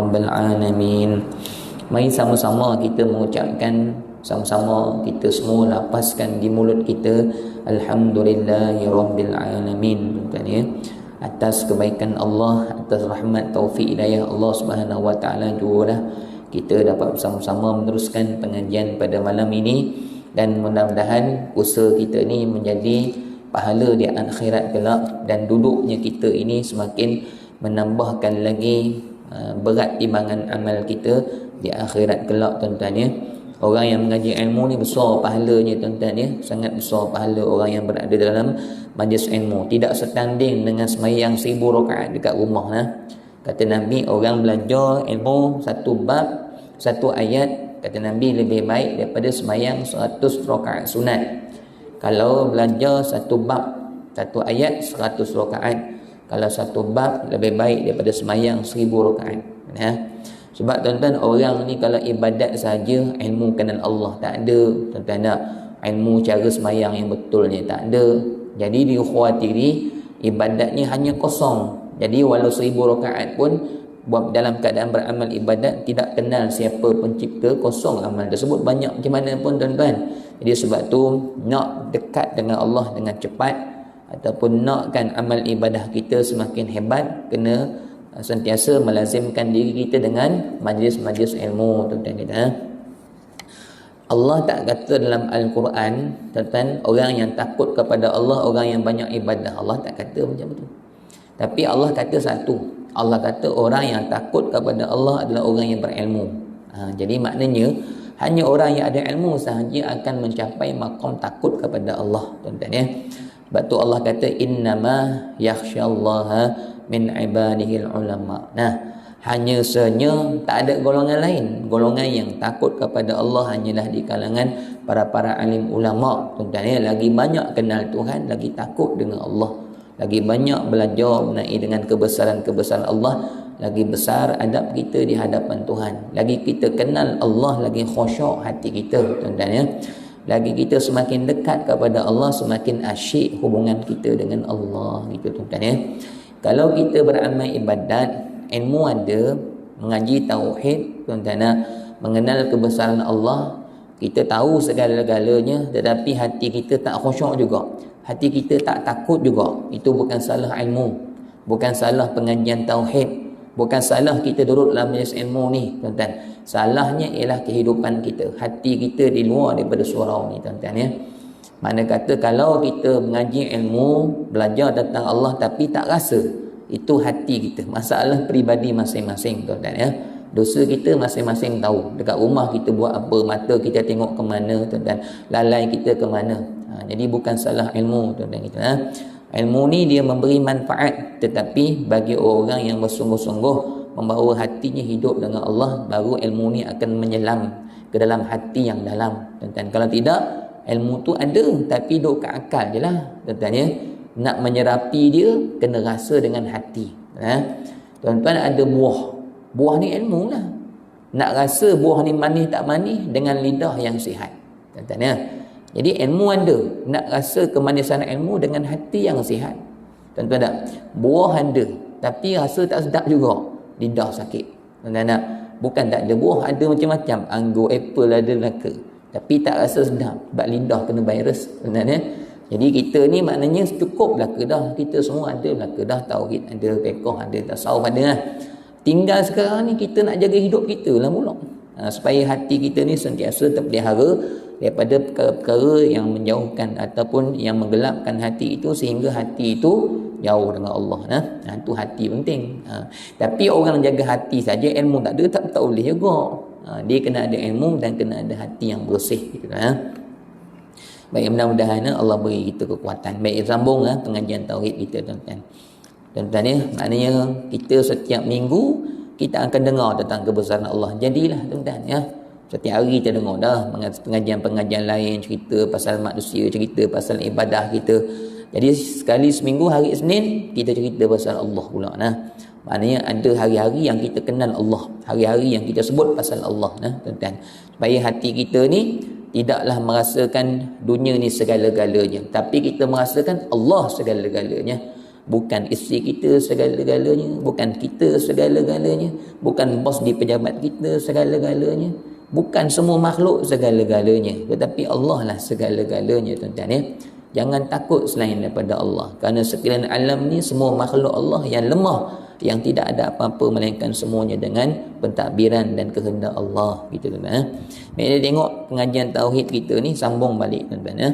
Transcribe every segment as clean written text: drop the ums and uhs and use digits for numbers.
rabbil alamin. Mari sama-sama kita mengucapkan, sama-sama kita semua lapaskan di mulut kita alhamdulillahi rabbil alamin, tuan ya, atas kebaikan Allah, atas rahmat taufik hidayah Allah Subhanahu wa taala jugalah kita dapat bersama-sama meneruskan pengajian pada malam ini, dan mudah-mudahan usaha kita ni menjadi pahala di akhirat kelak, dan duduknya kita ini semakin menambahkan lagi berat timbangan amal kita di akhirat kelak, tuan-tuan ya. Orang yang mengaji ilmu ni besar pahalanya, tuan-tuan ya, sangat besar pahala orang yang berada dalam majlis ilmu. Tidak setanding dengan sembahyang 1000 rakaat dekat rumah nah. Kata Nabi, orang belajar ilmu satu bab, satu ayat, kata Nabi lebih baik daripada sembahyang 100 rakaat sunat. Kalau belajar satu bab, satu ayat 100 rakaat. Kalau satu bab lebih baik daripada sembahyang 1000 rakaat. Ya. Sebab tuan-tuan, orang ni kalau ibadat saja, ilmu kenal Allah tak ada, tuan-tuan tak. Ilmu cara sembahyang yang betulnya tak ada. Jadi dikhawatiri ibadatnya hanya kosong. Jadi walau 1000 rakaat pun buat dalam keadaan beramal ibadat, tidak kenal siapa pencipta, kosong amal tersebut banyak macam mana pun, tuan-tuan. Jadi sebab tu nak dekat dengan Allah dengan cepat, ataupun nakkan amal ibadah kita semakin hebat, kena sentiasa melazimkan diri kita dengan majlis-majlis ilmu, tuan-tuan kita. Allah tak kata dalam Al-Quran, tuan-tuan, orang yang takut kepada Allah, orang yang banyak ibadah. Allah tak kata macam tu. Tapi Allah kata satu, Allah kata orang yang takut kepada Allah adalah orang yang berilmu. Jadi maknanya hanya orang yang ada ilmu sahaja akan mencapai maqam takut kepada Allah, tuan-tuan ya. Sebab tu Allah kata innama yakhsyallaha min ibadihil ulama. Nah, hanya sahaja tak ada golongan lain. Golongan yang takut kepada Allah hanyalah di kalangan para alim ulama, tuan-tuan ya. Lagi banyak kenal Tuhan, lagi takut dengan Allah, lagi banyak belajar mengenai dengan kebesaran-kebesaran Allah, lagi besar adab kita di hadapan Tuhan. Lagi kita kenal Allah, lagi khusyuk hati kita, tuan-tuan ya. Lagi kita semakin dekat kepada Allah, semakin asyik hubungan kita dengan Allah, gitu, tuan-tuan ya. Kalau kita beramal ibadat, ilmu ada, mengaji tauhid, tuan-tuan, mengenal kebesaran Allah, kita tahu segala-galanya, tetapi hati kita tak khusyuk juga, hati kita tak takut juga, itu bukan salah ilmu, bukan salah pengajian tauhid, bukan salah kita duduk dalam majlis ilmu ni, tuan-tuan. Salahnya ialah kehidupan kita, hati kita di luar daripada surau ni, tuan-tuan ya. Mana kata kalau kita mengaji ilmu, belajar tentang Allah tapi tak rasa, itu hati kita, masalah peribadi masing-masing, tuan-tuan ya. Dosa kita masing-masing tahu. Dekat rumah kita buat apa, mata kita tengok ke mana, tuan-tuan, lalai kita ke mana. Jadi bukan salah ilmu, tuan-tuan kita. Ilmu ni dia memberi manfaat, tetapi bagi orang yang bersungguh-sungguh membawa hatinya hidup dengan Allah, baru ilmu ni akan menyelam ke dalam hati yang dalam, tuan-tuan. Kalau tidak, ilmu tu ada tapi duduk kat akal je lah, tuan-tuan ya. Nak menyerapi dia, kena rasa dengan hati. Tuan-tuan, ada buah ni ilmu lah. Nak rasa buah ni manis tak manis dengan lidah yang sihat, tuan-tuan ya. Jadi ilmu ada, nak rasa kemanisan ilmu dengan hati yang sihat, tuan-tuan tak. Buah ada tapi rasa tak sedap juga, lidah sakit, tuan-tuan tak. Bukan tak ada buah, ada macam-macam, anggur, apple ada laka, tapi tak rasa sedap sebab lidah kena virus, tuan-tuan ya. Jadi kita ni maknanya cukup belaka dah, kita semua ada belaka dah, tauhid ada, fiqh ada, tasawuf ada lah. Tinggal sekarang ni kita nak jaga hidup kita lah mula, supaya hati kita ni sentiasa terpelihara daripada perkara-perkara yang menjauhkan ataupun yang menggelapkan hati itu, sehingga hati itu jauh dengan Allah. Itu hati penting. Tapi orang jaga hati saja, ilmu tak ada, tak boleh juga. Dia kena ada ilmu dan kena ada hati yang bersih, gitu. Baik, mudah-mudahan Allah beri kita kekuatan. Baik, sambung pengajian tauhid kita, tuan-tuan. Tuan-tuan ya, maknanya kita setiap minggu kita akan dengar tentang kebesaran Allah. Jadilah, tuan-tuan ya. Setiap hari kita dengar dah pengajian-pengajian lain, cerita pasal manusia, cerita pasal ibadah kita. Jadi sekali seminggu hari Isnin kita cerita pasal Allah pula. Maknanya ada hari-hari yang kita kenal Allah, hari-hari yang kita sebut pasal Allah, tuan-tuan. Supaya hati kita ni tidaklah merasakan dunia ni segala-galanya, tapi kita merasakan Allah segala-galanya. bukan isteri kita segala-galanya, bukan kita segala-galanya, bukan bos di pejabat kita segala-galanya, bukan semua makhluk segala-galanya, tetapi Allah lah segala-galanya, tuan-tuan ya. Jangan takut selain daripada Allah, kerana sekalian alam ni semua makhluk Allah yang lemah, yang tidak ada apa-apa melainkan semuanya dengan pentadbiran dan kehendak Allah, gitu tuan-tuan. Bila tengok pengajian tauhid kita ni, sambung balik tuan-tuan ya.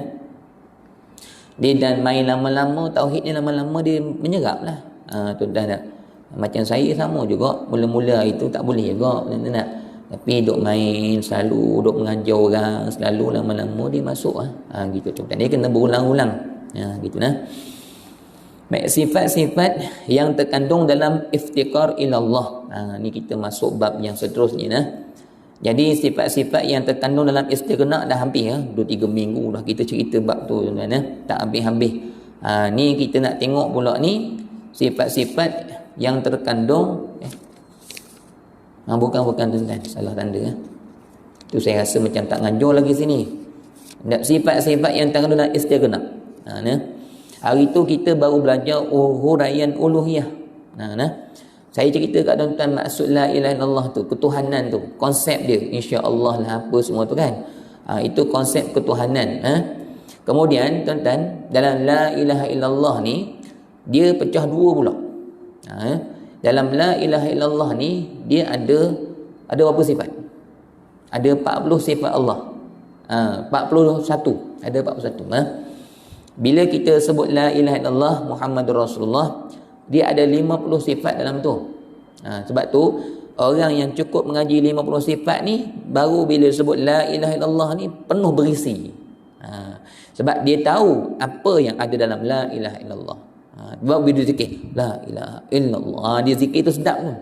Dia dan main lama-lama, tauhid ni lama-lama dia menyerap lah. Tuan-tuan tak? Macam saya sama juga, mula-mula itu tak boleh juga, tuan-tuan tak? Tapi duk main, selalu duk mengajar orang, selalu lama-lama dia masuk lah. Gitu tuan-tuan. Dia kena berulang-ulang. Gitu nah. Baik, sifat-sifat yang terkandung dalam iftikar ilallah. Ni kita masuk bab yang seterusnya nah. Jadi sifat-sifat yang terkandung dalam istighna dah hampir 2-3 minggu dah kita cerita bab tu tuan-tuan tak habis-habis. Ni kita nak tengok pula ni sifat-sifat yang terkandung bukan tuan-tuan, salah tanda tu saya rasa macam tak ngajar lagi sini. Sifat-sifat yang terkandung dalam istighna. Hari tu kita baru belajar huraian uluhiyah. Saya cerita kat tuan-tuan maksud la ilaha illallah tu, ketuhanan tu, konsep dia, insya-Allah lah apa semua tu kan. Itu konsep ketuhanan. Kemudian tuan-tuan, dalam la ilaha illallah ni dia pecah dua pula. Dalam la ilaha illallah ni dia ada berapa sifat? Ada 40 sifat Allah. 41, ada 41. Bila kita sebut la ilaha illallah Muhammadur Rasulullah, dia ada 50 sifat dalam tu. Sebab tu orang yang cukup mengaji 50 sifat ni, baru bila sebut la ilaha illallah ni penuh berisi. Sebab dia tahu apa yang ada dalam la ilaha illallah. Sebab bila dia zikir la ilaha illallah, dia zikir tu sedap tu.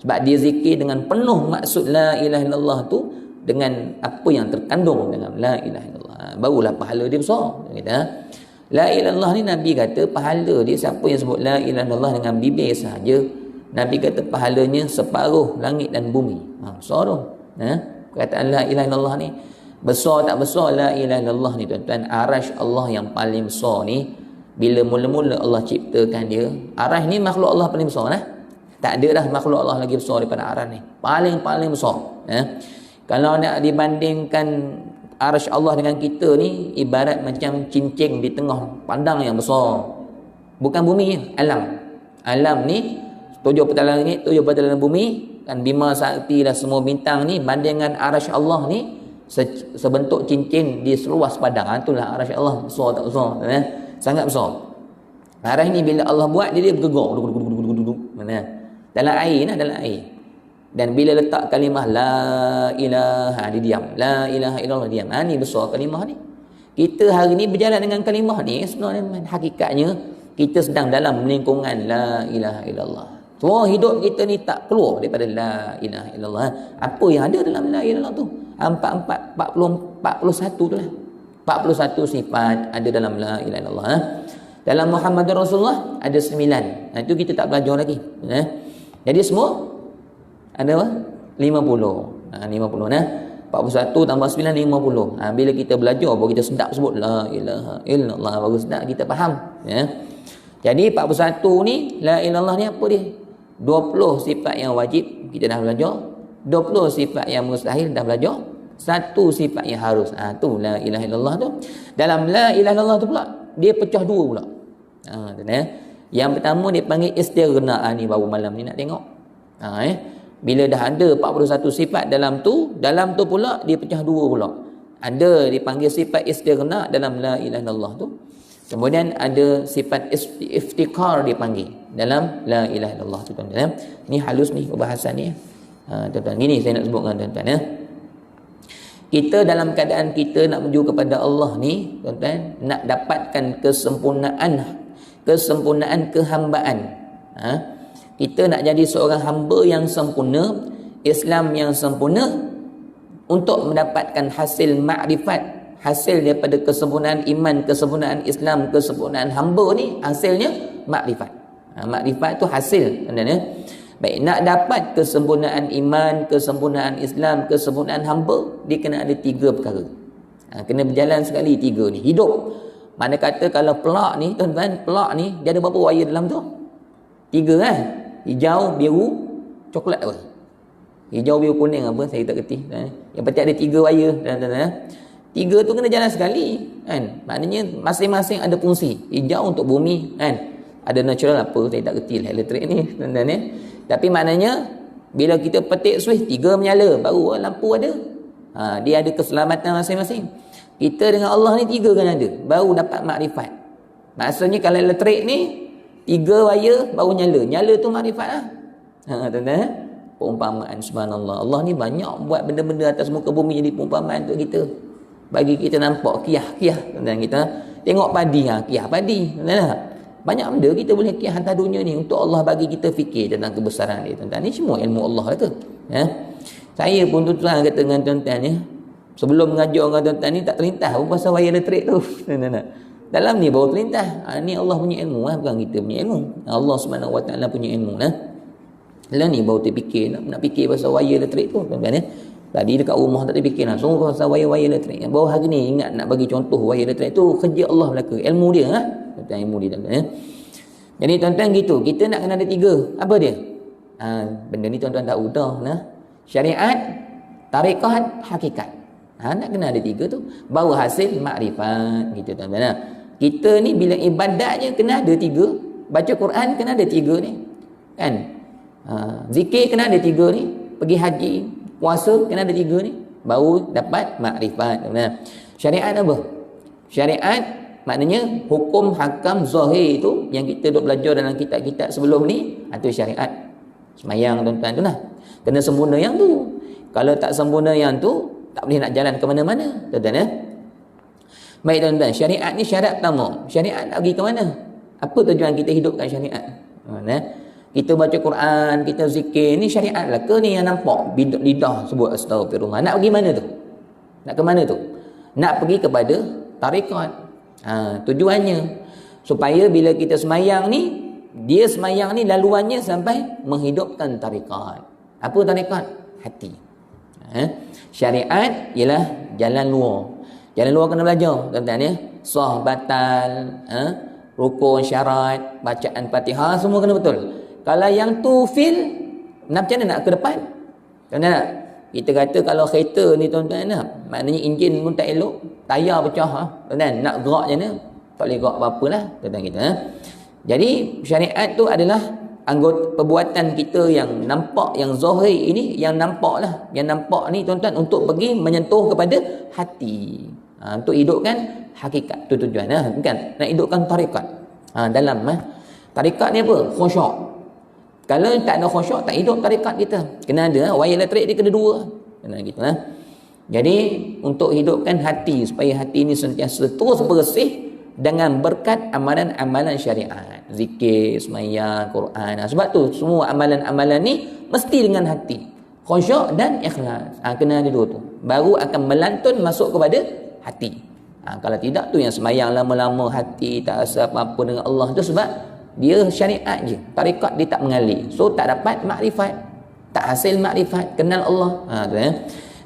Sebab dia zikir dengan penuh maksud la ilaha illallah tu, dengan apa yang terkandung dalam la ilaha illallah. Barulah pahala dia besar. La ilaha illallah ni Nabi kata pahala dia, siapa yang sebut la ilaha illallah dengan bibir sahaja, Nabi kata pahalanya separuh langit dan bumi. Besar tu. Perkataan la ilaha illallah ni. Besar tak besar la ilaha illallah ni tuan-tuan. Arash Allah yang paling besar ni, bila mula-mula Allah ciptakan dia, arash ni makhluk Allah paling besar lah. Tak ada dah makhluk Allah lagi besar daripada arash ni. Paling besar. Kalau nak dibandingkan arash Allah dengan kita ni, ibarat macam cincin di tengah padang yang besar. Bukan bumi, alam. Alam ni 7 petalan langit, 7 petalan bumi, kan Bima Sakti lah semua bintang ni, bandingkan arash Allah ni sebentuk cincin di seluas padang. Itulah arash Allah. Besar tak besar? Sangat besar. Arash ni bila Allah buat dia bergegar. Dalam air dalam air. Dan bila letak kalimah la ilaha, dia diam. La ilaha illallah, diam. Ni besar kalimah ni. Kita hari ni berjalan dengan kalimah ni, sebenarnya hakikatnya kita sedang dalam lingkungan la ilaha illallah. Semua hidup kita ni tak keluar daripada la ilaha illallah. Apa yang ada dalam la ilaha illallah tu? 41 tu lah. 41 sifat ada dalam la ilaha illallah. Dalam Muhammadur Rasulullah ada 9. Itu kita tak belajar lagi. Jadi semua ada apa? 50. 50 nah. 41 tambah 9 50. Bila kita belajar baru kita sedap sebut la ilaha illallah, baru sedap kita faham. Jadi 41 ni la ilaha illallah ni apa dia? 20 sifat yang wajib kita dah belajar, 20 sifat yang mustahil dah belajar, 1 sifat yang harus. Tu la ilaha illallah tu. Dalam la ilaha illallah tu pula dia pecah dua pula. Yang pertama dia panggil istighna. Ni baru malam ni nak tengok. Bila dah ada 41 sifat dalam tu pula dia pecah dua pula. Ada dipanggil sifat istighna dalam la ilaha illallah tu. Kemudian ada sifat iftikar dipanggil dalam la ilaha illallah tu tuan-tuan. Ni halus ni perbahasan ni. Tuan-tuan, gini saya nak sebutkan tuan-tuan. Kita dalam keadaan kita nak menuju kepada Allah ni tuan-tuan, nak dapatkan kesempurnaan kehambaan. Kita nak jadi seorang hamba yang sempurna, Islam yang sempurna, untuk mendapatkan hasil makrifat, hasil daripada kesempurnaan iman, kesempurnaan Islam, kesempurnaan hamba ni, hasilnya makrifat. Makrifat tu hasil. Baik, nak dapat kesempurnaan iman, kesempurnaan Islam, kesempurnaan hamba, dia kena ada 3 perkara. Kena berjalan sekali 3 ni. Hidup Mana kata kalau pelak ni, tuan-tuan, pelak ni dia ada berapa wire dalam tu? 3 kan? Hijau, biru, coklat apa? Hijau, biru, kuning apa? Saya tak kerti. Yang penting ada 3 wire dalam. 3 tu kena jalan sekali kan? Maknanya masing-masing ada fungsi. Hijau untuk bumi kan? Ada natural apa? Saya tak kerti lah elektrik ni, tuan-tuan ya. Tapi maknanya bila kita petik switch 3 menyala, baru lampu ada. Dia ada keselamatan masing-masing. Kita dengan Allah ni 3 kan ada, baru dapat makrifat. Maksudnya kalau elektrik ni 3 wire baru nyala tu makrifat lah. Tuan-tuan, perumpamaan subhanallah. Allah ni banyak buat benda-benda atas muka bumi jadi perumpamaan untuk kita. Bagi kita nampak kiah-kiah, tuan-tuan. Kita tengok padi, kiah padi, tuan-tuan. Banyak benda kita boleh kiah hantar dunia ni untuk Allah bagi kita fikir tentang kebesaran dia, tuan-tuan. Ni semua ilmu Allah tu. Ya. Saya pun tuan-tuan kata dengan tuan-tuan ya, sebelum mengajar dengan tuan-tuan ni tak terlintas pun pasal wayar elektrik tu. Tuan-tuan. Dalam ni baru terlintas. Ni Allah punya ilmu lah, bukan kita punya ilmu. Allah Subhanahu Wa Taala punya ilmu lah. Dalam ni baru terfikir nak fikir pasal wayar elektrik tu, tuan-tuan ya. Tadi dekat rumah tak terfikir lah. Semua pasal wayar elektrik. Baru hari ni ingat nak bagi contoh wayar elektrik tu kerja Allah belaka. Ilmu dia lah. Tuan-tuan, ilmu dia, tuan-tuan ya. Jadi tuan-tuan gitu, kita nak kena ada 3. Apa dia? Benda ni tuan-tuan tak udah nah. Syariat, tarikat, hakikat. Nak kena ada 3 tu baru hasil makrifat gitu, tuan-tuan. Kita ni bila ibadatnya kena ada 3. Baca Quran kena ada 3 ni. Kan? Zikir kena ada 3 ni. Pergi haji, puasa kena ada 3 ni. Baru dapat makrifat, tuan-tuan. Syariat apa? Syariat maknanya hukum hakam zahir itu yang kita duk belajar dalam kitab-kitab sebelum ni, itu syariat. Semayang tuan-tuan tu lah. Kena sempurna yang tu. Kalau tak sempurna yang tu, tak boleh nak jalan ke mana-mana, tuan-tuan ya. Baik tuan-tuan, syariat ni syarat pertama. Syariat nak pergi ke mana? Apa tujuan kita hidupkan syariat? Kita baca Quran, kita zikir, ni syariat lah ke ni yang nampak lidah sebut astagfirullah? Nak pergi mana tu? Nak ke mana tu? Nak pergi kepada tarikat. Tujuannya supaya bila kita semayang ni, dia semayang ni laluannya sampai menghidupkan tarikat. Apa tarikat? Hati. Syariat ialah jalan luar. Jalan luar kena belajar, tuan-tuan ya. Sah, batal, rukun, syarat, bacaan Fatihah, semua kena betul. Kalau yang tu fail, macam mana nak ke depan? Tuan-tuan, kita kata kalau kereta ni tuan-tuan, maknanya enjin pun tak elok, tayar pecah, tuan-tuan, nak gerak je mana? Tak boleh gerak apa-apa lah, tuan-tuan kita. Jadi syariat tu adalah anggota perbuatan kita yang nampak, yang zahir ini, yang nampak lah. Yang nampak ni tuan-tuan untuk pergi menyentuh kepada hati. Untuk hidupkan hakikat tu tujuan lah, kan? Nak hidupkan tarikat. Dalam tarikat ni apa? Khusyuk. Kalau tak ada khusyuk, tak hidup tarikat kita. Kena ada wayar elektrik dia kena 2. Kena gitu lah. Jadi untuk hidupkan hati supaya hati ini sentiasa terus bersih dengan berkat amalan-amalan syariat, zikir, sembahyang, Quran. Sebab tu semua amalan-amalan ni mesti dengan hati, khusyuk dan ikhlas. Kena ada 2 tu, baru akan melantun masuk kepada hati. Kalau tidak tu yang sembahyang lama-lama hati tak rasa apa-apa dengan Allah tu sebab dia syariat je, tarikat dia tak mengalir, so tak dapat makrifat, tak hasil makrifat, kenal Allah. Tu ya.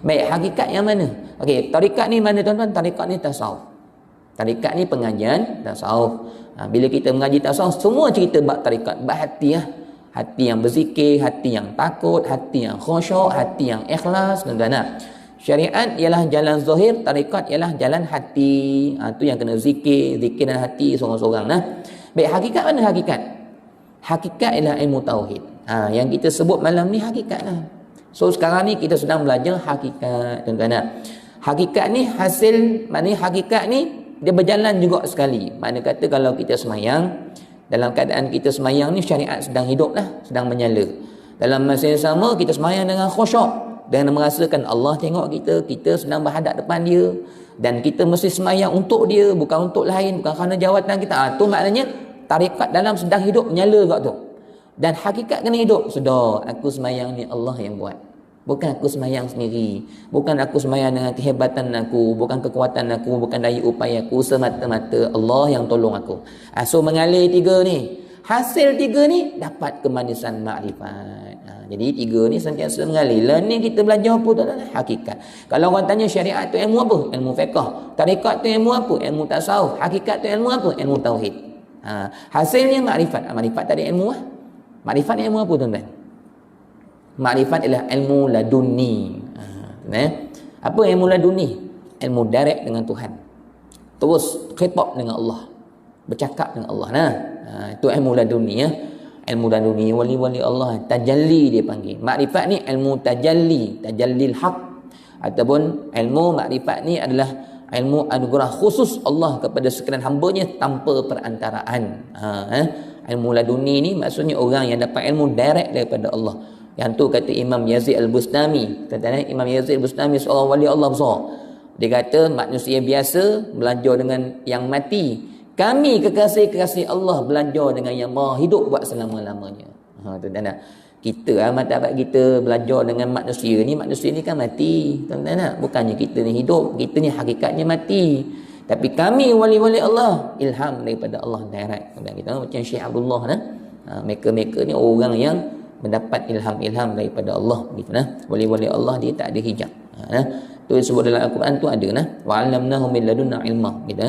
Baik, hakikat yang mana? Okey, tarikat ni mana tuan-tuan? Tarikat ni tasawuf. Tarikat ni pengajian tasawuf. Bila kita mengaji tasawuf, semua cerita bab tarikat, bab hati lah. Hati yang berzikir, hati yang takut, hati yang khusyuk, hati yang ikhlas, tuan-tuan. Syariat ialah jalan zahir, tarikat ialah jalan hati. Tu yang kena zikir dan hati seorang-seorang lah. Baik, hakikat mana hakikat? Hakikat ialah ilmu tauhid. Yang kita sebut malam ni hakikat lah. So sekarang ni kita sedang belajar hakikat, tuan-tuan. Hakikat ni hasil, maknanya hakikat ni dia berjalan juga sekali. Makna kata kalau kita semayang, dalam keadaan kita semayang ni syariat sedang hidup lah, sedang menyala. Dalam masa yang sama kita semayang dengan khusyuk, dengan merasakan Allah tengok kita sedang berhadap depan dia, dan kita mesti semayang untuk dia, bukan untuk lain, bukan kerana jawatan kita. Tu maknanya tarikat dalam sedang hidup menyala kat tu. Dan hakikat kena hidup. Sudah, aku semayang ni Allah yang buat. Bukan aku semayang sendiri. Bukan aku semayang dengan kehebatan aku, bukan kekuatan aku, bukan daya upaya aku, semata-mata Allah yang tolong aku. So mengalir 3 ni. Hasil 3 ni dapat kemanisan makrifat. Jadi tiga ni sentiasa mengalir. Lah ni kita belajar apa tuan-tuan? Hakikat. Kalau orang tanya syariat tu ilmu apa? Ilmu fiqh. Tarekat tu ilmu apa? Ilmu tasawuf. Hakikat tu ilmu apa? Ilmu tauhid. Hasilnya makrifat. Makrifat tak ada ilmu lah. Makrifat ni ilmu apa tuan-tuan? Makrifat ialah ilmu laduni. Apa ilmu laduni? Ilmu direct dengan Tuhan. Terus khitab dengan Allah. Bercakap dengan Allah. Itu ilmu laduni ya. Ilmu laduni wali-wali Allah, tajalli dia panggil. Makrifat ni ilmu tajalli, tajallil haq, ataupun ilmu makrifat ni adalah ilmu anugerah khusus Allah kepada sekalian hamba-Nya tanpa perantaraan. Ilmu laduni ni maksudnya orang yang dapat ilmu direct daripada Allah. Yang tu kata Imam Yazid Al-Bustami. Katanya Imam Yazid Al-Bustami seorang wali Allah besar. Dia kata manusia biasa belajar dengan yang mati. Kami kekasih-kekasih Allah belajar dengan yang maha hidup buat selama-lamanya. Tuan-tuan, kita martabat kita belajar dengan manusia ni kan mati. Tuan-tuan, bukannya kita ni hidup, kita ni hakikatnya mati. Tapi kami wali-wali Allah ilham daripada Allah direct. Kita macam Syekh Abdullah mereka ni orang yang mendapat ilham daripada Allah gitu. Wali-wali Allah dia tak ada hijab. Tu disebut dalam Al-Quran tu ada wa 'allamnahu min ladunna ilma gitu.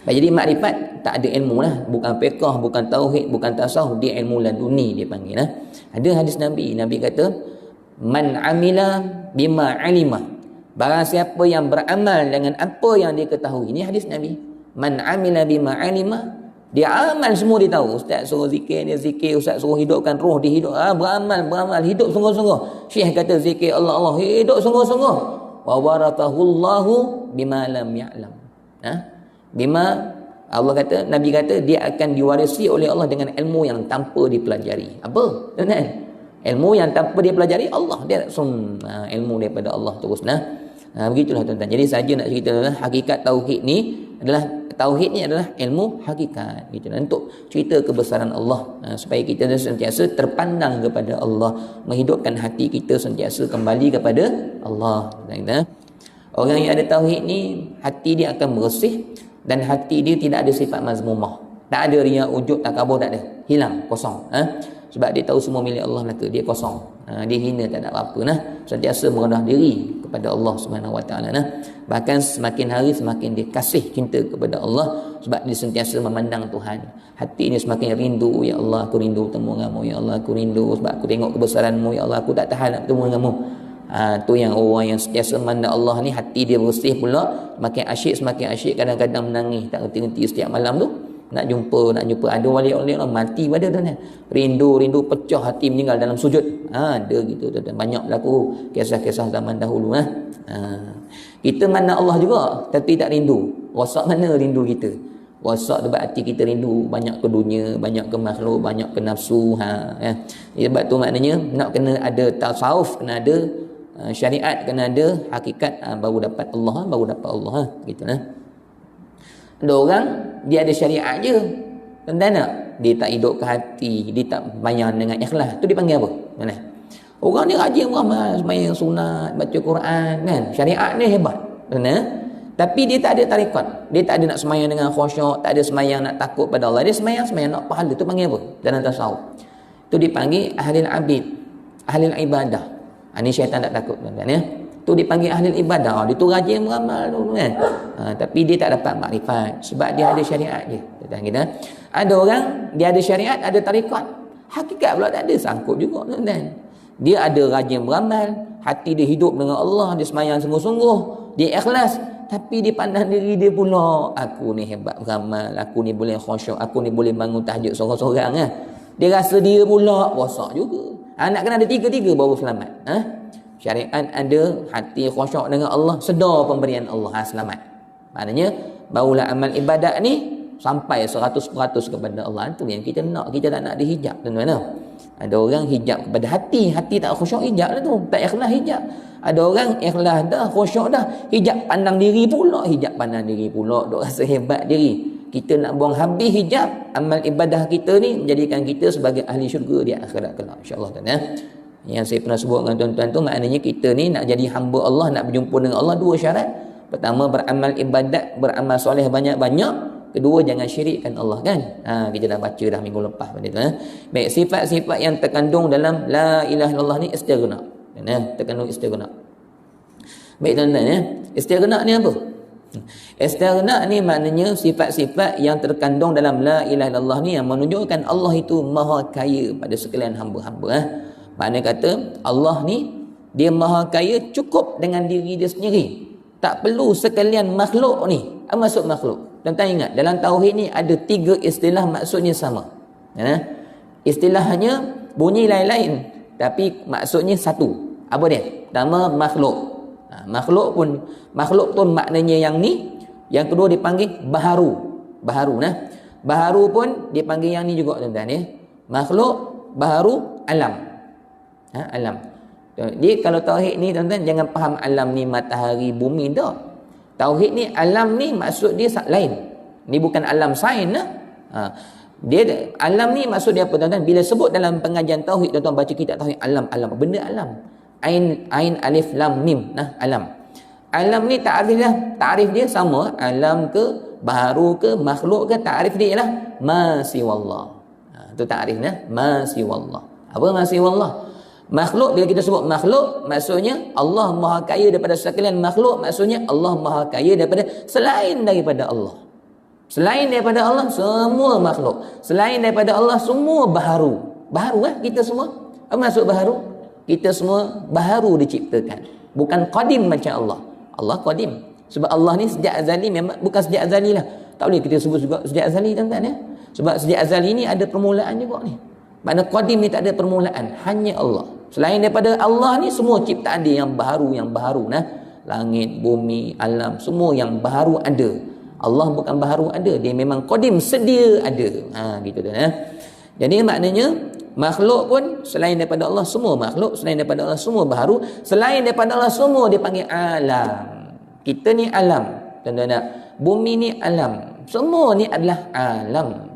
Jadi makrifat tak ada ilmu lah. Bukan fiqh, bukan tauhid, bukan tasawuf. Dia ilmu laduni dia panggil. Ada hadis Nabi. Nabi kata, Man amila bima alima. Barang siapa yang beramal dengan apa yang dia ketahui. Ini hadis Nabi. Man amila bima alima. Dia amal semua dia tahu. Ustaz suruh zikir, dia zikir. Ustaz suruh hidupkan roh, dia hidup. Beramal. Hidup sungguh-sungguh. Syekh kata zikir Allah. Hidup sungguh-sungguh. Wa waratahullahu bima lam ya'lam. Bima Allah kata, Nabi kata dia akan diwarisi oleh Allah dengan ilmu yang tanpa dipelajari. Apa? Tuan-tuan? Ilmu yang tanpa dipelajari Allah dia langsung ilmu daripada Allah terus. Begitulah tuan-tuan. Jadi saja nak cerita hakikat tauhid ni adalah ilmu hakikat gitu. Untuk cerita kebesaran Allah supaya kita sentiasa terpandang kepada Allah, menghidupkan hati kita sentiasa kembali kepada Allah. Orang yang ada tauhid ni hati dia akan bersih. Dan hati dia tidak ada sifat mazmumah. Tak ada riya, ujub, takabur, tak ada. Hilang, kosong. Sebab dia tahu semua milik Allah lah dia kosong. Dia hina, tak ada apa-apa. Sentiasa merendah diri kepada Allah Subhanahu Wa Taala. Bahkan semakin hari semakin dia kasih cinta kepada Allah. Sebab dia sentiasa memandang Tuhan. Hati ni semakin rindu. Ya Allah, aku rindu bertemu denganmu. Ya Allah, aku rindu sebab aku tengok kebesaranmu. Ya Allah, aku tak tahan nak bertemu denganmu. Tu yang orang yang sentiasa memandang Allah ni hati dia bersih pula, semakin asyik, kadang-kadang menangis tak henti-henti setiap malam tu nak jumpa. Ada wali-wali Allah mati pada tuan-tuan, rindu pecah hati meninggal dalam sujud. Ada gitu tuan-tuan, banyak berlaku kisah-kisah zaman dahulu. Kita mandang Allah juga tapi tak rindu. Rosak mana rindu kita? Rosak sebab hati kita rindu banyak ke dunia, banyak ke makhluk, banyak ke nafsu. Sebab tu maknanya nak kena ada tasawuf, kena ada syariat, kena ada hakikat, baru dapat Allah gitu. Ada orang dia ada syariat je, tuan-tuan, dia tak hidup ke hati, dia tak bayang dengan ikhlas, tu dipanggil apa? Orang ni rajin beramal, sembahyang sunat, baca Quran kan, syariat ni hebat, tapi dia tak ada tarekat, dia tak ada nak sembahyang dengan khusyuk, tak ada sembahyang nak takut pada Allah, dia sembahyang nak pahala. Tu panggil apa dalam tasawuf? Tu dipanggil ahlul abid, ahlul ibadah. Ini syaitan tak takut tuan-tuan ya. Tu dipanggil ahli ibadah. Dia tu rajin beramal tu kan. Tapi dia tak dapat makrifat sebab dia ada syariat je. Tuan-tuan, ada orang dia ada syariat, ada tarekat. Hakikat pula tak ada, sangkut juga tuan-tuan. Dia ada rajin beramal, hati dia hidup dengan Allah, dia sembahyang sungguh-sungguh, dia ikhlas, tapi dia pandang diri dia pula, aku ni hebat beramal, aku ni boleh khusyuk, aku ni boleh bangun tahajud seorang-seorang Dia rasa dia pula rosak juga. Nak kena ada tiga-tiga baru selamat. Syariat ada, hati khusyuk dengan Allah, sedar pemberian Allah, selamat. Maknanya barulah amal ibadat ni sampai 100% kepada Allah. Itu yang kita nak. Kita tak nak dihijab tuan-tuan. Ada orang hijab kepada hati tak khusyuk, hijab lah tu, tak ikhlas hijab. Ada orang ikhlas dah, khusyuk dah, hijab pandang diri pula, duk rasa hebat diri. Kita nak buang habis hijab, amal ibadah kita ni menjadikan kita sebagai ahli syurga di akhirat kelak, insya-Allah tuan. Yang saya pernah sebut dengan tuan-tuan tu, maknanya kita ni nak jadi hamba Allah, nak berjumpa dengan Allah, dua syarat. Pertama, beramal ibadat, beramal soleh banyak-banyak. kedua jangan syirikkan Allah kan. Kita dah baca dah minggu lepas benda tu. Baik, sifat-sifat yang terkandung dalam la ilaha illallah ni istighna. Terkandung istighna. Baik tuan-tuan istighna ni apa? Istighna ni maknanya sifat-sifat yang terkandung dalam la ilaha illallah ni yang menunjukkan Allah itu maha kaya pada sekalian hamba-hamba. Maknanya kata Allah ni dia maha kaya cukup dengan diri dia sendiri. Tak perlu sekalian makhluk ni. Apa maksud makhluk? Tuan-tuan ingat dalam tauhid ni ada 3 istilah maksudnya sama. Istilahnya bunyi lain-lain tapi maksudnya satu. Apa dia? Pertama makhluk. Makhluk pun maknanya yang ni. Yang kedua dipanggil baharu. Baharu pun dipanggil yang ni juga tuan-tuan makhluk, baharu, alam. Alam. Jadi kalau tauhid ni tuan-tuan jangan faham alam ni matahari, bumi dah. Tauhid ni alam ni maksud dia lain. Ni bukan alam sains Dia alam ni maksud dia apa tuan-tuan? Bila sebut dalam pengajian tauhid tuan-tuan baca kitab tauhid alam benda alam. Ain alif lam mim alam. Alam ni takrif dia sama, alam ke, baharu ke, makhluk ke, takrif dia ialah ma siwallah. Tu takrifnya ma siwallah. Apa ma siwallah? Makhluk, bila kita sebut makhluk maksudnya Allah maha kaya daripada sekalian makhluk, maksudnya Allah maha kaya daripada selain daripada Allah. Selain daripada Allah semua makhluk, selain daripada Allah semua baharu. Baharu kita semua. Apa maksud baharu? Kita semua baharu diciptakan, bukan qadim macam Allah. Allah qadim. Sebab Allah ni sejak azali, memang bukan sejak azali lah. Tak boleh kita sebut juga sejak azali tuan-tuan Sebab sejak azali ni ada permulaan juga ni. Makna qadim ni tak ada permulaan, hanya Allah. Selain daripada Allah ni semua ciptaan dia yang baharu Langit, bumi, alam, semua yang baharu ada. Allah bukan baharu ada, dia memang qadim, sedia ada. Gitu tuan Jadi maknanya makhluk pun selain daripada Allah semua makhluk, selain daripada Allah semua baharu, selain daripada Allah semua dipanggil alam. Kita ni alam, tuan-tuan bumi ni alam, semua ni adalah alam.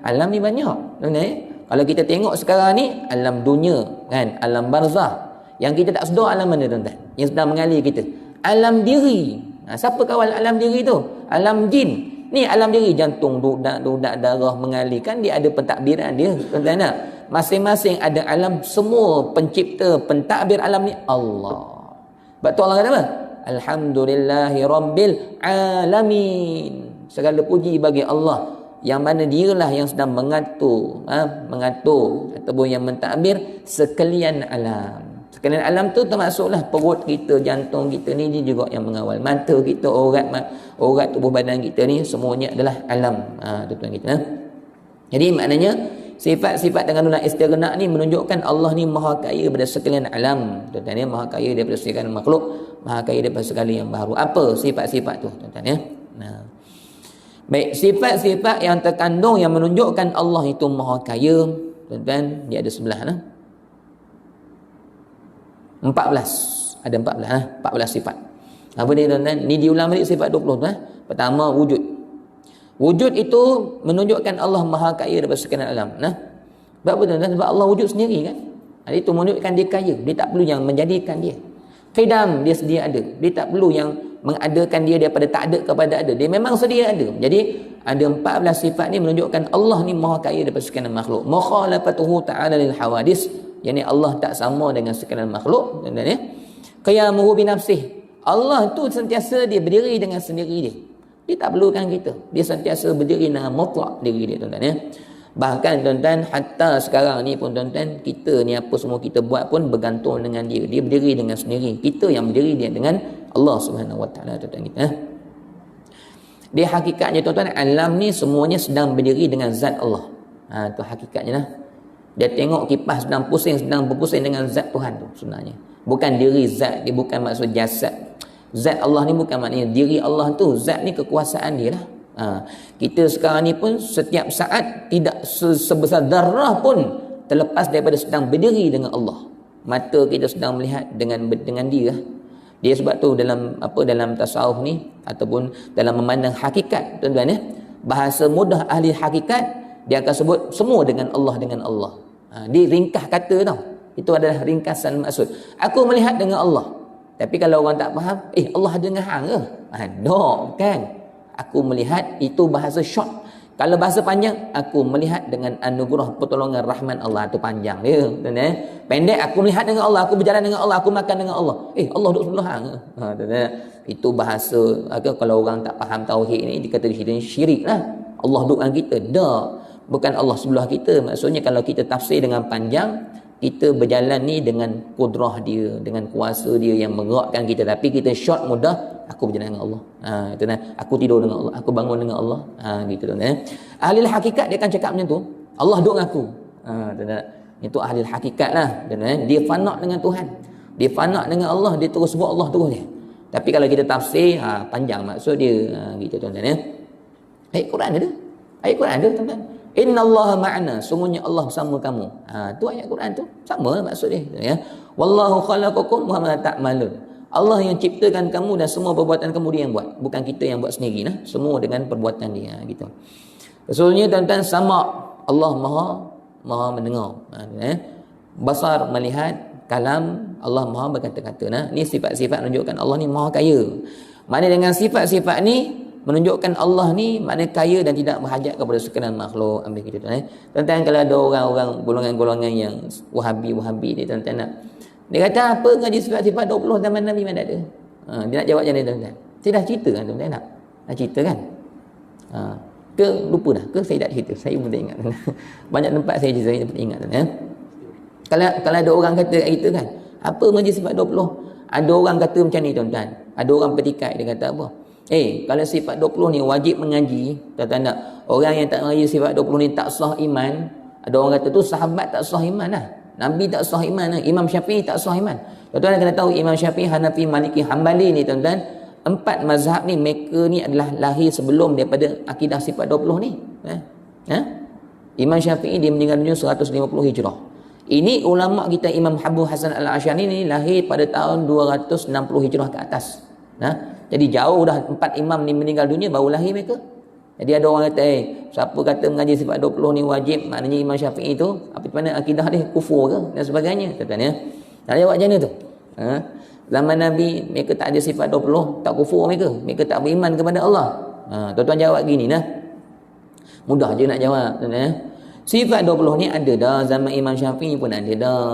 Alam ni banyak, tuan-tuan Kalau kita tengok sekarang ni alam dunia kan, alam barzah. Yang kita tak sedar alam mana tuan-tuan? Yang sedang mengalir kita. Alam diri. Siapa kawal alam diri tu? Alam jin. Ni alam diri, jantung dudak darah mengalir kan, dia ada pentadbiran dia tuan-tuan Masing-masing ada alam, semua pencipta, pentadbir alam ni Allah. Sebab tu Allah kata apa? Alhamdulillahi Rabbil Alamin. Segala puji bagi Allah yang mana dialah yang sedang mengatur ataupun yang mentadbir sekalian alam. Sekalian alam tu termasuklah perut kita, jantung kita ni juga yang mengawal. Mata kita, urat tubuh badan kita ni semuanya adalah alam. Tuan-tuan kita. Jadi maknanya sifat-sifat dengan dalam istighna ni menunjukkan Allah ni maha kaya daripada sekalian alam. Tuan-tuan maha kaya daripada sekalian makhluk, maha kaya daripada segala yang baharu. Apa sifat-sifat tu tuan-tuan Baik, sifat-sifat yang terkandung yang menunjukkan Allah itu maha kaya, tuan-tuan, dia ada 11 14. Ada 14 sifat. Apa dia tuan-tuan? Ni diulang balik sifat 20 tuan. Pertama wujud. Wujud itu menunjukkan Allah maha kaya daripada sekalian alam. Sebab apa tuan-tuan? Sebab Allah wujud sendiri kan. Itu menunjukkan dia kaya. Dia tak perlu yang menjadikan dia. Qidam, dia sedia ada. Dia tak perlu yang mengadakan dia daripada tak ada kepada ada. Dia memang sedia ada. Jadi ada 14 sifat ni menunjukkan Allah ni maha kaya daripada sekalian makhluk. Mukhalafatuhu ta'ala lil hawadis. Yani Allah tak sama dengan sekalian makhluk, tuan-tuan Qiyamuhu bi nafsih. Allah tu sentiasa dia berdiri dengan sendiri dia. Dia tak perlukan kita. Dia sentiasa berdiri dengan mutlak diri dia, tuan-tuan Bahkan tuan-tuan, hatta sekarang ni pun tuan-tuan, kita ni apa semua kita buat pun bergantung dengan dia. Dia berdiri dengan sendiri. Kita yang berdiri dia dengan Allah Subhanahu Wa Taala, tuan-tuan kita. Dia hakikatnya tuan-tuan, alam ni semuanya sedang berdiri dengan zat Allah. Tu hakikatnya Dia tengok kipas sedang berpusing dengan zat Tuhan tu sebenarnya. Bukan diri zat, dia bukan maksud jasad. Zat Allah ni bukan maknanya diri Allah tu. Zat ni kekuasaan dia lah. Kita sekarang ni pun setiap saat tidak sebesar darah pun terlepas daripada sedang berdiri dengan Allah. Mata kita sedang melihat dengan dia. Dia sebab tu dalam tasawuf ni ataupun dalam memandang hakikat, tuan-tuan bahasa mudah ahli hakikat, dia akan sebut semua dengan Allah. Dia ringkas kata tau. Itu adalah ringkasan maksud. Aku melihat dengan Allah. Tapi kalau orang tak faham, Allah ada dengan hang ke? Tak kan? aku melihat, itu bahasa short. Kalau bahasa panjang, aku melihat dengan anugerah pertolongan rahman Allah. Itu panjang dia. Pendek, aku melihat dengan Allah, aku berjalan dengan Allah, aku makan dengan Allah. Allah duduk sebelah hang. Itu bahasa, kalau orang tak faham tauhid ni, dikata di sini syirik lah. Allah duduk dengan kita. Tak. Bukan Allah sebelah kita. Maksudnya kalau kita tafsir dengan panjang, kita berjalan ni dengan kudrah dia, dengan kuasa dia yang menggerakkan kita. Tapi kita short mudah, aku berjalan dengan Allah. Itu nah. Aku tidur dengan Allah, aku bangun dengan Allah. Gitu tu. Ahli hakikat dia akan cakap macam tu. Allah duduk dengan aku. Itu ahli hakikat lah. Dia fana dengan Tuhan. Dia fana dengan Allah, dia terus buat Allah terus dia. Tapi kalau kita tafsir, panjang maksud dia. Gitu tuan-tuan ya. Ayat Quran ada. Ayat Quran ada tuan-tuan. Innallaha ma'ana, sungguhnya Allah bersama kamu. Tu ayat Quran tu sama maksud dia ya. Wallahu khalaqakum wa ma ta'malun. Allah yang ciptakan kamu dan semua perbuatan kamu dia yang buat. Bukan kita yang buat sendiri nah. Semua dengan perbuatan dia gitu. Sesungguhnya tuan-tuan sama Allah Maha mendengar. Basar melihat, kalam Allah Maha berkata-kata nah. Ni sifat-sifat menunjukkan Allah ni Maha kaya. Mana dengan sifat-sifat ni menunjukkan Allah ni makna kaya dan tidak berhajat kepada sekalian makhluk. Ambil gitu tuan. Tuan-tuan kalau ada orang-orang golongan-golongan yang wahabi ni tuan-tuan nak. Dia kata apa ngaji sifat-sifat 20 zaman Nabi mana ada. Dia nak jawab macam ni tuan-tuan. Saya dah cerita kan tuan-tuan nak. Dah cerita kan? Ke lupa dah? Ke saya tak cerita? Saya pun tak ingat. Banyak tempat saya cerita, saya tak ingat tuan-tuan. Kalau ada orang kata kat kita kan, apa ngaji sifat 20? Ada orang kata macam ni tuan-tuan. Ada orang petikai dia kata apa? Kalau sifat 20 ni wajib mengaji, tuan-tuan nak. Orang yang tak mengaji sifat 20 ni tak sah iman. Ada orang kata tu sahabat tak sah iman lah. Nabi tak sah iman lah. Imam Syafi'i tak sah iman. Tuan-tuan kena tahu Imam Syafi'i, Hanafi, Maliki, Hambali ni tuan-tuan, 4 mazhab ni mereka ni adalah lahir sebelum daripada akidah sifat 20 ni. Imam Syafi'i dia meninggal dunia 150 Hijrah. Ini ulama kita Imam Abu Hasan Al-Asy'ari ni lahir pada tahun 260 Hijrah ke atas. Jadi jauh dah 4 imam ni meninggal dunia baru lahir mereka. Jadi ada orang kata, siapa kata mengaji sifat 20 ni wajib, maknanya Imam Syafi'i tu apa mana akidah dia kufur ke dan sebagainya. Tuan-tuan ya. Nak jawab macam mana tu? Zaman Nabi mereka tak ada sifat 20, tak kufur mereka. Mereka tak beriman kepada Allah. Tuan-tuan jawab gini nah. Mudah je nak jawab, tuan-tuan ya. Sifat 20 ni ada dah zaman Imam Syafi'i pun ada dah.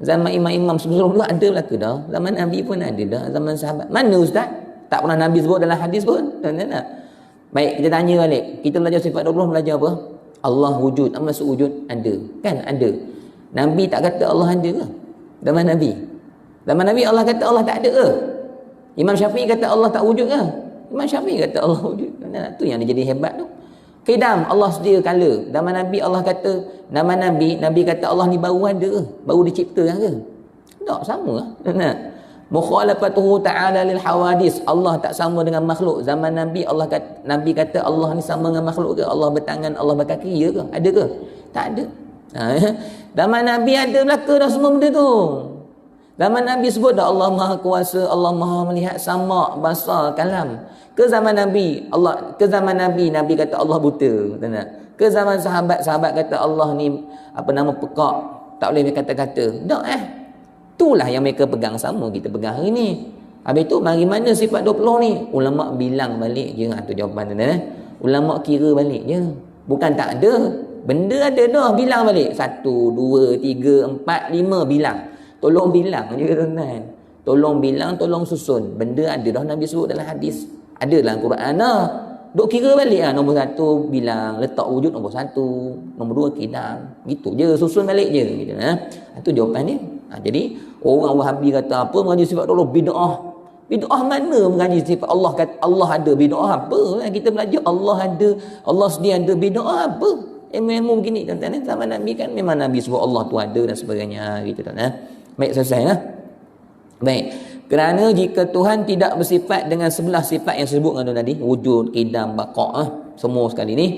Zaman imam-imam sebelum dulu ada lah ke dah. Zaman Nabi pun ada dah. Zaman sahabat. Mana ustaz? Tak pernah Nabi sebut dalam hadis pun. Tuan-tuan tak? Baik, kita tanya balik. Kita belajar sifat 20 belajar apa? Allah wujud. Apa maksud wujud? Ada. Kan? Ada. Nabi tak kata Allah ada ke? Zaman Nabi. Zaman Nabi Allah kata Allah tak ada ke? Imam Syafi'i kata Allah tak wujud ke? Imam Syafi'i kata Allah wujud. Itu yang dia jadi hebat tu. Qidam, Allah sedia kala. Zaman Nabi Allah kata, nama Nabi kata Allah ni baru ada ke? Baru diciptakan ke? Tak, sama lah. Mukhalafatuhu ta'ala lil hawadis. Allah tak sama dengan makhluk. Zaman Nabi Nabi kata Allah ni sama dengan makhluk ke? Allah bertangan, Allah berkaki, ya ke? Ada ke? Tak ada. Zaman Nabi ada belaka dah semua benda tu. Zaman Nabi sebut dah Allah Maha Kuasa, Allah Maha melihat, sama, basar, kalam. Ke zaman Nabi Nabi kata Allah buta. Ke zaman sahabat kata Allah ni pekak, tak boleh berkata-kata. Tak itulah yang mereka pegang, sama kita pegang hari ni. Habis tu mari mana sifat 20 ni? Ulama bilang balik je. Tu jawapan tu. Ulama kira balik je. Bukan tak ada. Benda ada dah, bilang balik. 1, 2, 3, 4, 5 bilang. Tolong bilang je tuan-tuan. Tolong bilang, tolong susun. Benda ada dah Nabi sebut dalam hadis. Ada dalam Quran dah. Duk kira balik lah. Nombor 1 bilang, letak wujud nombor 1. Nombor 2 qidam. Gitu je, susun balik je. Gitu, itu jawapan dia. Jadi orang Wahabi kata apa mengaji sifat Allah bid'ah. Bid'ah mana mengaji sifat Allah? Kata Allah ada, bid'ah apa? Kita belajar Allah ada, Allah sedia ada, bid'ah apa? Ilmu begini tuan-tuan. Zaman Nabi kan memang Nabi sebut Allah tu ada dan sebagainya gitu tuan-tuan. Baik, selesai lah. Baik. Kerana jika Tuhan tidak bersifat dengan 11 sifat yang sebutkan tadi, wujud, qidam, baqa', semua sekali ni.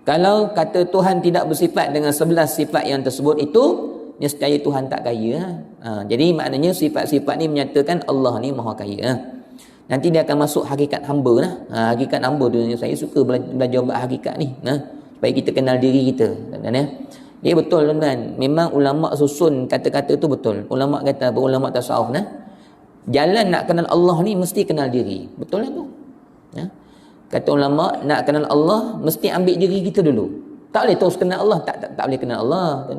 Kalau kata Tuhan tidak bersifat dengan 11 sifat yang tersebut itu, nescaya Tuhan tak kaya. Jadi maknanya sifat-sifat ni menyatakan Allah ni maha kaya. Nanti dia akan masuk hakikat hamba lah. Hakikat hamba tu saya suka belajar bab hakikat ni. Supaya kita kenal diri kita. Dia betul tuan-tuan. Memang ulama susun kata-kata tu betul. Ulama kata apa? Ulama tasawuf jalan nak kenal Allah ni mesti kenal diri. Betul lah tu. Kata ulama, nak kenal Allah mesti ambil diri kita dulu. Tak boleh terus kenal Allah, tak boleh kenal Allah.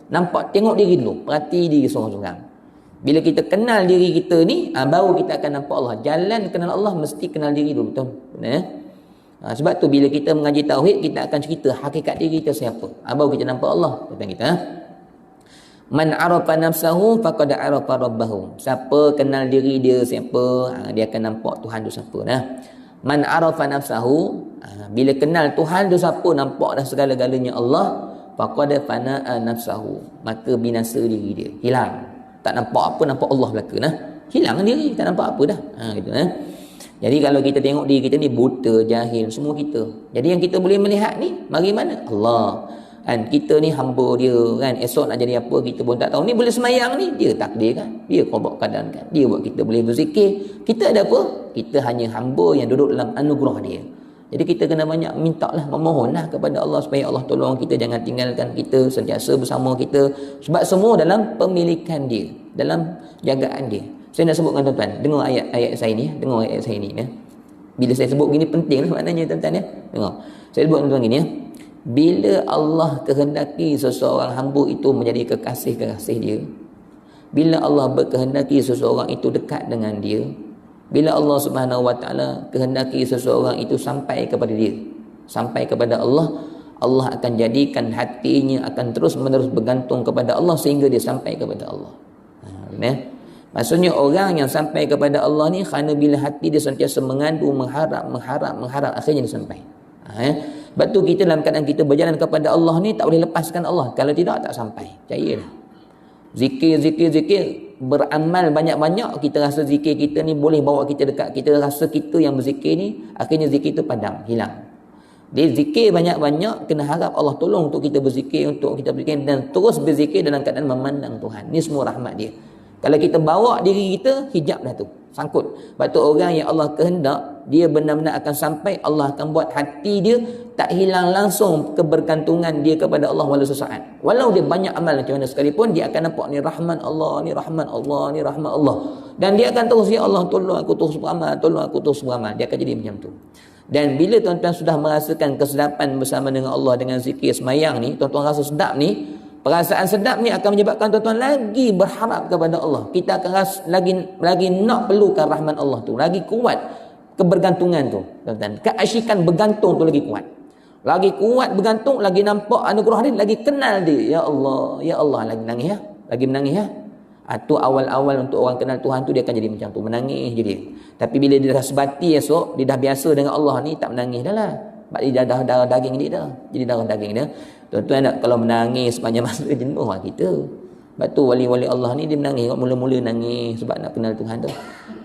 Nampak, tengok diri dulu, perhati diri seorang-seorang. Bila kita kenal diri kita ni, baru kita akan nampak Allah. Jalan kenal Allah mesti kenal diri dulu, betul? Sebab tu bila kita mengaji tauhid, kita akan cerita hakikat diri kita siapa. Baru kita nampak Allah. Kata kita, man arafa nafsahu faqad arafa rabbahu. Siapa kenal diri dia siapa, dia akan nampak Tuhan tu siapa. Man arafa nafsahu, bila kenal Tuhan tu siapa, nampak dah segala-galanya Allah, faqad fana'a nafsahu, maka binasa diri dia, hilang. Tak nampak apa, nampak Allah belaka. Hilang diri, tak nampak apa dah. Gitu. Jadi kalau kita tengok diri kita ni buta, jahil, semua kita. Jadi yang kita boleh melihat ni, mari mana? Allah. Kan kita ni hamba dia kan, esok nak jadi apa kita pun tak tahu. Ni boleh semayang ni, dia takdir kan, dia qada keadaan kan, dia buat kita boleh berzikir. Kita ada apa? Kita hanya hamba yang duduk dalam anugerah dia. Jadi kita kena banyak mintalah, memohonlah kepada Allah supaya Allah tolong kita, jangan tinggalkan kita, sentiasa bersama kita. Sebab semua dalam pemilikan dia, dalam jagaan dia. Saya nak sebutkan tuan-tuan, dengar ayat saya ni, dengar ayat saya ni ya. Bila saya sebut gini penting lah maknanya tuan-tuan ya. Dengar. Saya sebut tuan-tuan gini ya. Bila Allah kehendaki seseorang hamba itu menjadi kekasih-kekasih dia, bila Allah berkehendaki seseorang itu dekat dengan dia, bila Allah Subhanahu Wa Taala kehendaki seseorang itu sampai kepada dia, sampai kepada Allah, Allah akan jadikan hatinya akan terus-menerus bergantung kepada Allah sehingga dia sampai kepada Allah. Maksudnya orang yang sampai kepada Allah ni kerana bila hati dia sentiasa mengadu, mengharap, akhirnya dia sampai. Sebab tu kita dalam keadaan kita berjalan kepada Allah ni tak boleh lepaskan Allah. Kalau tidak, tak sampai. Percayalah. Zikir, beramal banyak-banyak, kita rasa zikir kita ni boleh bawa kita dekat. Kita rasa kita yang berzikir ni, akhirnya zikir tu padam, hilang. Dia zikir banyak-banyak, kena harap Allah tolong untuk kita berzikir, dan terus berzikir dalam keadaan memandang Tuhan. Ni semua rahmat dia. Kalau kita bawa diri kita, hijab dah tu, sangkut. Sebab tu orang yang Allah kehendak, dia benar-benar akan sampai, Allah akan buat hati dia tak hilang langsung kebergantungan dia kepada Allah walau sesaat. Walau dia banyak amal macam mana sekalipun, dia akan nampak ni rahmat Allah, ni rahmat Allah, ni rahmat Allah. Dan dia akan terus, ya Allah tolong aku terus beramal, tolong aku terus beramal. Dia akan jadi macam tu. Dan bila tuan-tuan sudah merasakan kesedapan bersama dengan Allah dengan zikir semayang ni, tuan-tuan rasa sedap ni, perasaan sedap ni akan menyebabkan tuan-tuan lagi berharap kepada Allah. Kita akan rasa lagi nak perlukan rahmat Allah tu, lagi kuat kebergantungan tu, tuan-tuan. Keasyikan bergantung tu lagi kuat. Lagi kuat bergantung, lagi nampak anugerah dia, lagi kenal dia. Ya Allah, lagi menangis ya. Lagi menangis ya. Tu awal-awal untuk orang kenal Tuhan tu, dia akan jadi macam tu, menangis je dia. Tapi bila dia dah sebati esok, dia dah biasa dengan Allah ni, tak menangis dah lah. Sebab dia dah darah daging dia dah. Jadi darah daging dia. Tuan-tuan nak kalau menangis sepanjang masa, jenuh lah kita. Sebab tu wali-wali Allah ni dia menangis, mula-mula nangis sebab nak kenal Tuhan tu.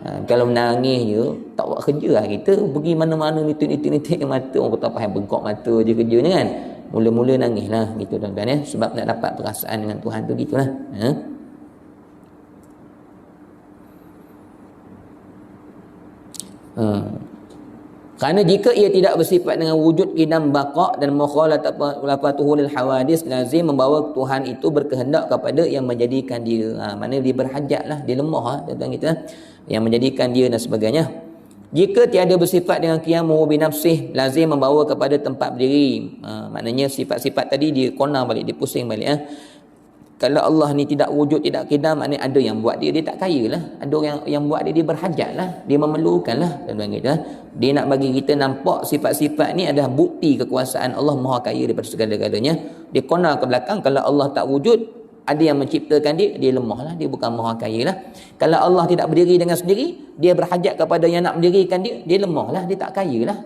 Kalau menangis je, tak buat kerja lah kita. Pergi mana-mana nitik mata, orang kata apa yang bengkok mata je kerjanya kan. Mula-mula nangis lah gitu tuan-tuan ya. Sebab nak dapat perasaan dengan Tuhan tu gitulah. Kerana jika ia tidak bersifat dengan wujud qidam baqa dan mukhalafatuhu lil hawadis, lazim membawa Tuhan itu berkehendak kepada yang menjadikan dia. Mana dia berhajatlah, dia lemah tuan-tuan kita, yang menjadikan dia dan sebagainya. Jika tiada bersifat dengan qiyamuhu bi nafsih, lazim membawa kepada tempat berdiri. Maknanya sifat-sifat tadi dia kona balik, dia pusing balik. Kalau Allah ni tidak wujud, tidak qidam, maknanya ada yang buat dia tak kaya lah. Ada orang yang buat dia berhajat lah, dia memerlukan lah tuan-tuan kita. Dia nak bagi kita nampak sifat-sifat ni adalah bukti kekuasaan Allah Maha Kaya daripada segala-galanya. Dia kona ke belakang, kalau Allah tak wujud, ada yang menciptakan dia lemah lah, dia bukan Maha Kaya lah. Kalau Allah tidak berdiri dengan sendiri, dia berhajat kepada yang nak mendirikan dia lemah lah, dia tak kaya lah.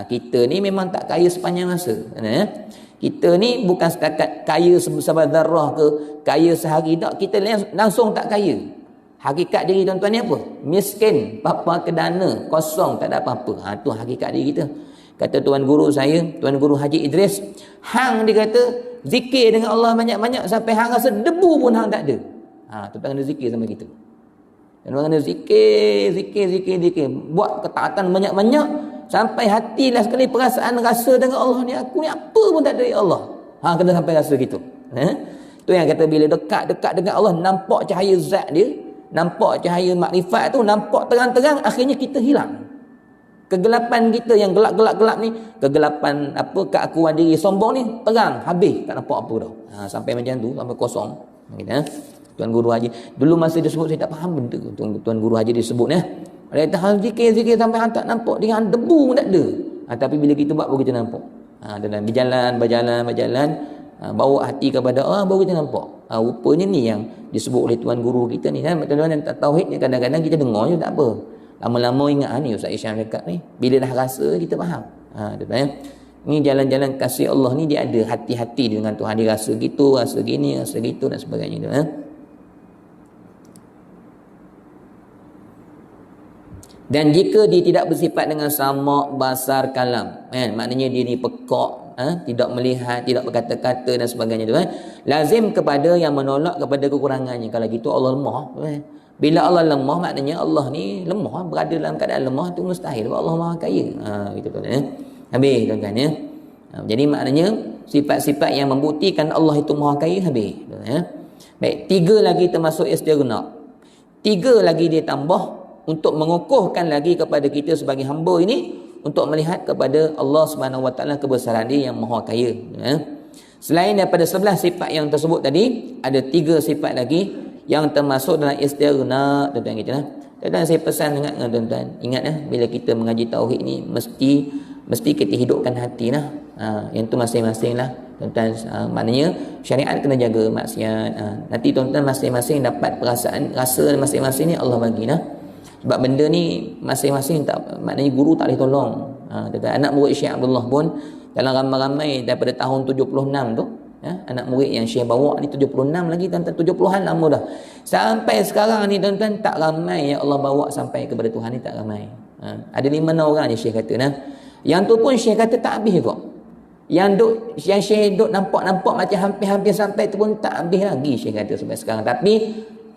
Kita ni memang tak kaya sepanjang masa. Kita ni bukan setakat kaya sebesar zarrah ke, kaya sehari tak, kita langsung tak kaya. Hakikat diri tuan-tuan ni apa? Miskin, papa kedana, kosong, tak ada apa-apa. Tu hakikat diri kita. Kata tuan guru saya, Tuan Guru Haji Idris, hang dia kata zikir dengan Allah banyak-banyak sampai hang rasa debu pun hang tak ada. Tuan-tuan kena zikir sama kita. Tuan-tuan kena zikir. Buat ketaatan banyak-banyak sampai hatilah sekali perasaan rasa dengan Allah ni, aku ni apa pun tak ada ya Allah. Kena sampai rasa gitu. Tu yang kata bila dekat dengan Allah, nampak cahaya zat dia, nampak cahaya makrifat tu, nampak terang-terang, akhirnya kita hilang. Kegelapan kita yang gelap-gelap ni, kegelapan apa keakuan diri sombong ni, terang habis, tak nampak apa dah. Sampai macam tu, sampai kosong. Kita Tuan Guru Haji dulu masa dia sebut, saya tak faham benda Tuan Guru Haji dia sebut dia kata zikir sampai tak nampak dia debu pun tak ada. Tapi bila kita buat baru kita nampak. Dan berjalan bawa hati kepada Allah baru kita nampak. Rupanya ni yang disebut oleh Tuan Guru kita ni kan. Tuan-tuan yang tak tauhid ni kadang-kadang kita dengar je tak apa. Lama-lama ingat ni Ustaz Isyam cakap ni, bila dah rasa kita faham. Tuan-tuan ni jalan-jalan kasih Allah ni dia ada hati-hati dengan Tuhan, dia rasa gitu, rasa gini, rasa gitu dan sebagainya tu. Dan jika dia tidak bersifat dengan sama basar kalam, maknanya dia ni pekak, tidak melihat, tidak berkata-kata dan sebagainya tu, lazim kepada yang menolak kepada kekurangannya. Kalau gitu Allah lemah. Bila Allah lemah, maknanya Allah ni lemah, berada dalam keadaan lemah tu mustahil. Allah Maha Kaya. Gitu tuan. Habis tuan-tuan ya. Jadi maknanya sifat-sifat yang membuktikan Allah itu Maha Kaya habis. Baik, 3 lagi termasuk istighna. 3 lagi dia tambah untuk mengukuhkan lagi kepada kita sebagai hamba ini untuk melihat kepada Allah Subhanahu Wa Taala kebesaran dia yang Maha Kaya. Selain daripada 11 sifat yang tersebut tadi, ada 3 sifat lagi yang termasuk dalam istighna tuan-tuan kita. Tuan-tuan saya pesan dengan tuan-tuan, ingat bila kita mengaji tauhid ni mesti kita hidupkan hati lah. Yang tu masing-masing lah tuan-tuan. Maknanya syariat kena jaga maksiat. Nanti tuan-tuan masing-masing dapat perasaan, rasa masing-masing ni Allah bagilah. Sebab benda ni masing-masing tak, maknanya guru tak boleh tolong. Anak murid Syekh Abdullah pun dalam ramai-ramai daripada tahun 76 tu, anak murid yang Syekh bawa ni 76 lagi tuan-tuan, 70-an lama dah. Sampai sekarang ni tuan-tuan tak ramai yang Allah bawa sampai kepada Tuhan ni, tak ramai. Ada 5-6 orang je Syekh kata Yang tu pun Syekh kata tak habis juga. Yang Syekh duk nampak-nampak macam hampir-hampir sampai tu pun tak habis lagi Syekh kata sampai sekarang. Tapi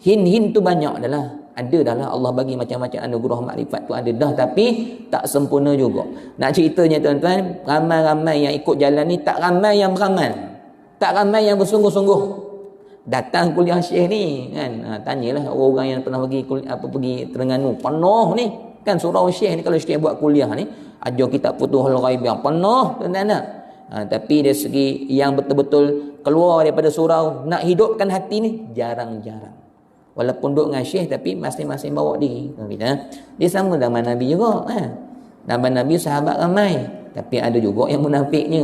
hin tu banyak dah lah. Ada dah lah, Allah bagi macam-macam anugerah makrifat tu ada dah, tapi tak sempurna juga. Nak ceritanya tuan-tuan, ramai-ramai yang ikut jalan ni tak ramai yang beramal, tak ramai yang bersungguh-sungguh datang kuliah Syekh ni kan. Tanyalah orang yang pernah pergi pergi Terengganu, penuh ni kan surau Syekh ni. Kalau Syekh buat kuliah ni ajar kitab Futuhul Ghaibiyah penuh tuan-tuan. Tapi dari segi yang betul-betul keluar daripada surau nak hidupkan hati ni jarang-jarang. Walaupun duduk dengan Syekh tapi masing-masing bawa diri. Dia sama dengan Nabi juga. Nabi sahabat ramai, tapi ada juga yang munafiknya,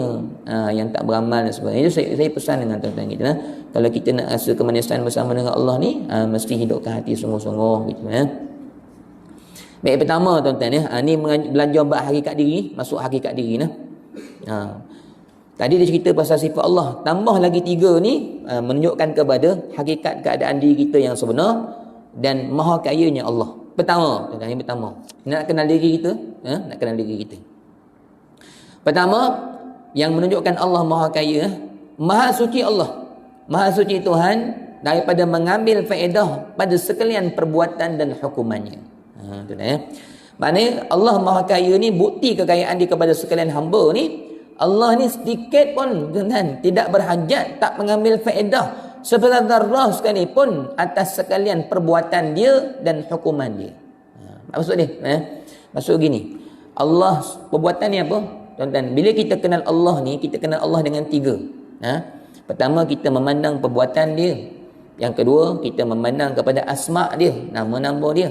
yang tak beramal dan sebagainya. Saya pesan dengan tuan-tuan kita, kalau kita nak rasa kemanisan bersama dengan Allah ni, mesti hidupkan hati sungguh-sungguh gitu. Baik, pertama tuan-tuan ni belajar bab hakikat diri, masuk hakikat diri nah. Tadi dia cerita pasal sifat Allah, tambah lagi 3 ni menunjukkan kepada hakikat keadaan diri kita yang sebenar dan maha kayanya Allah. Pertama, yang pertama, nak kenal diri kita, nak kenal diri kita. Pertama, yang menunjukkan Allah maha kaya, maha suci Allah. Maha suci Tuhan daripada mengambil faedah pada sekalian perbuatan dan hukumannya. Maknanya Allah maha kaya ni, bukti kekayaan dia kepada sekalian hamba ni, Allah ni sedikit pun tuan-tuan tidak berhajat, tak mengambil faedah sebesar darah sekalipun atas sekalian perbuatan dia dan hukuman dia. Maksud dia maksud gini, Allah perbuatan ni apa tuan-tuan? Bila kita kenal Allah ni, kita kenal Allah dengan 3. Pertama, kita memandang perbuatan dia. Yang kedua, kita memandang kepada asma' dia, nama-nama dia.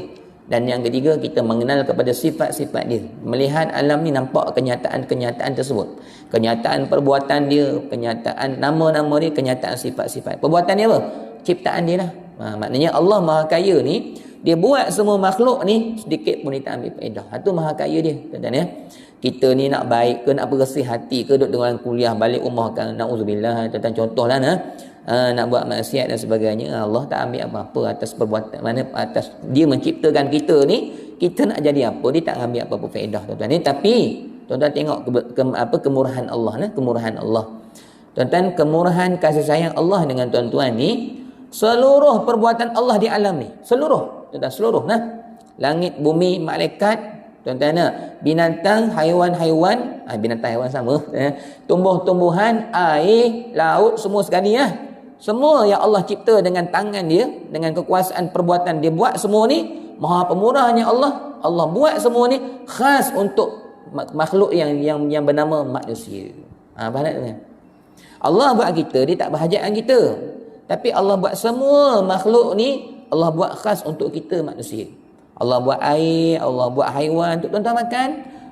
Dan yang ketiga, kita mengenal kepada sifat-sifat dia. Melihat alam ni, nampak kenyataan-kenyataan tersebut. Kenyataan perbuatan dia, kenyataan nama-nama dia, kenyataan sifat-sifat. Perbuatan dia apa? Ciptaan dia lah. Maknanya Allah maha kaya ni, dia buat semua makhluk ni sedikit pun dia tak ambil faedah. Itu maha kaya dia. Tuan-tuan kita ni nak baik ke, nak bersih hati ke, duduk dengan kuliah, balik rumah kan, na'udzubillah, tuan-tuan contohlah nak buat maksiat dan sebagainya, Allah tak ambil apa-apa atas perbuatan, mana atas dia menciptakan kita ni, kita nak jadi apa, dia tak ambil apa-apa faedah tuan-tuan. Tapi tuan-tuan tengok kemurahan Allah, kemurahan Allah. Tuan-tuan, kemurahan kasih sayang Allah dengan tuan-tuan ni, seluruh perbuatan Allah di alam ni, seluruh langit, bumi, malaikat, tuan-tuan, binatang, haiwan-haiwan, binatang haiwan sama, tumbuh-tumbuhan, air, laut, semua sekali semua yang Allah cipta dengan tangan dia, dengan kekuasaan perbuatan dia buat semua ni, Maha Pemurahnya Allah. Allah buat semua ni khas untuk makhluk yang bernama manusia. Faham tak? Allah buat kita, dia tak berhajat dengan kita. Tapi Allah buat semua makhluk ni, Allah buat khas untuk kita manusia. Allah buat air, Allah buat haiwan untuk tuan-tuan makan.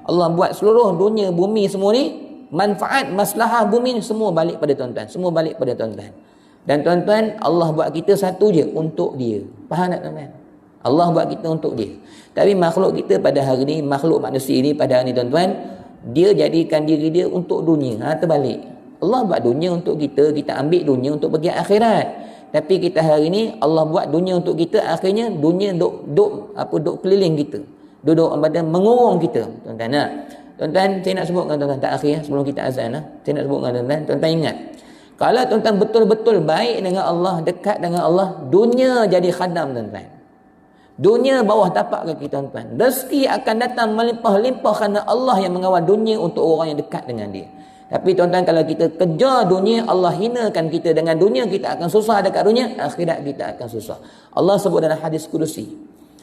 Allah buat seluruh dunia, bumi semua ni, manfaat, maslahah bumi ni semua balik pada tuan-tuan. Semua balik pada tuan-tuan. Dan tuan-tuan, Allah buat kita satu je, untuk dia. Faham tak tuan-tuan? Allah buat kita untuk dia. Tapi makhluk kita pada hari ni, makhluk manusia ni pada hari ni tuan-tuan, dia jadikan diri dia untuk dunia. Terbalik. Allah buat dunia untuk kita, kita ambil dunia untuk pergi akhirat. Tapi kita hari ni Allah buat dunia untuk kita, akhirnya dunia duk keliling kita. Duduk pada mengurung kita. Tuan-tuan nak. Tuan-tuan, saya nak sebutkan tuan-tuan tak akhir sebelum kita azan saya nak sebutkan tuan-tuan, tuan-tuan ingat. Kalau tuan-tuan betul-betul baik dengan Allah, dekat dengan Allah, dunia jadi khadam tuan-tuan. Dunia bawah tapak kaki tuan-tuan. Rezeki akan datang melimpah-limpah kerana Allah yang mengawal dunia untuk orang yang dekat dengan dia. Tapi tuan-tuan, kalau kita kejar dunia, Allah hinakan kita dengan dunia, kita akan susah dekat dunia, akhirat kita akan susah. Allah sebut dalam hadis kudusi.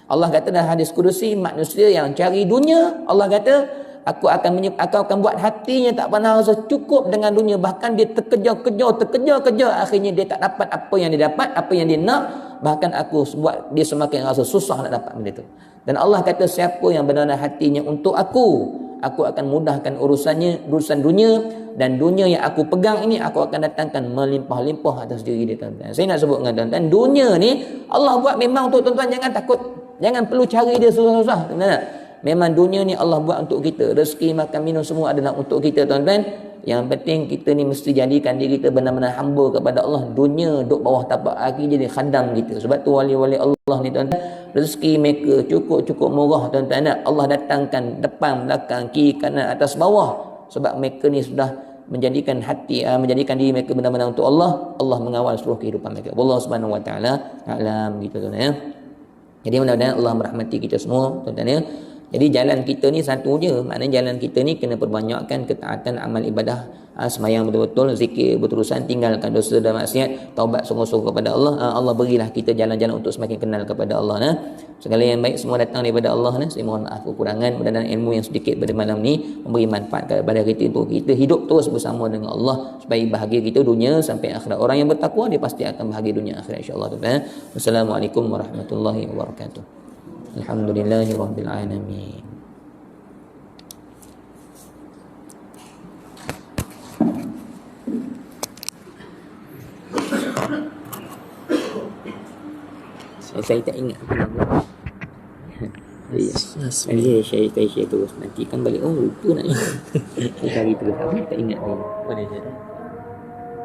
Allah kata dalam hadis kudusi, manusia yang cari dunia, Allah kata, aku akan buat hatinya tak pernah rasa cukup dengan dunia. Bahkan dia terkejar, akhirnya dia tak dapat apa yang dia dapat, apa yang dia nak. Bahkan aku buat dia semakin rasa susah nak dapat benda itu. Dan Allah kata, siapa yang benar-benar hatinya untuk aku akan mudahkan urusan dunia, dan dunia yang aku pegang ini aku akan datangkan melimpah-limpah atas diri dia tuan-tuan. Saya nak sebut dengan tuan-tuan, dunia ni Allah buat memang untuk tuan-tuan, jangan takut, jangan perlu cari dia susah-susah tuan-tuan. Memang dunia ni Allah buat untuk kita, rezeki, makan, minum semua adalah untuk kita tuan-tuan. Yang penting kita ni mesti jadikan diri kita benar-benar hamba kepada Allah. Dunia duk bawah tapak kaki jadi khadam kita. Sebab tu wali-wali Allah ni tuan-tuan, rezeki mereka cukup murah tuan-tuan. Allah datangkan depan, belakang, kiri, kanan, atas, bawah. Sebab mereka ni sudah menjadikan diri mereka benar-benar untuk Allah. Allah mengawal seluruh kehidupan mereka. Allah Subhanahu Wa Taala alam gitu tuan-tuan ya. Jadi mudah-mudahan Allah merahmati kita semua tuan-tuan ya. Jadi jalan kita ni satu je. Maknanya jalan kita ni kena perbanyakkan ketaatan amal ibadah, semayang betul-betul, zikir berterusan, tinggalkan dosa dan maksiat, taubat sungguh-sungguh kepada Allah. Allah berilah kita jalan-jalan untuk semakin kenal kepada Allah. Segala yang baik semua datang daripada Allah. Saya mohon maaf kekurangan. Mudah-mudahan ilmu yang sedikit pada malam ni memberi manfaat kepada kita untuk kita hidup terus bersama dengan Allah supaya bahagia kita dunia sampai akhirat. Orang yang bertakwa dia pasti akan bahagia dunia akhirat insya-Allah. Wassalamualaikum warahmatullahi wabarakatuh. Alhamdulillahirabbil alamin. Saya tak ingat apa nama. Saya terus nanti kan balik lupa nak. Saya cari terus tak ingat ni. Boleh je.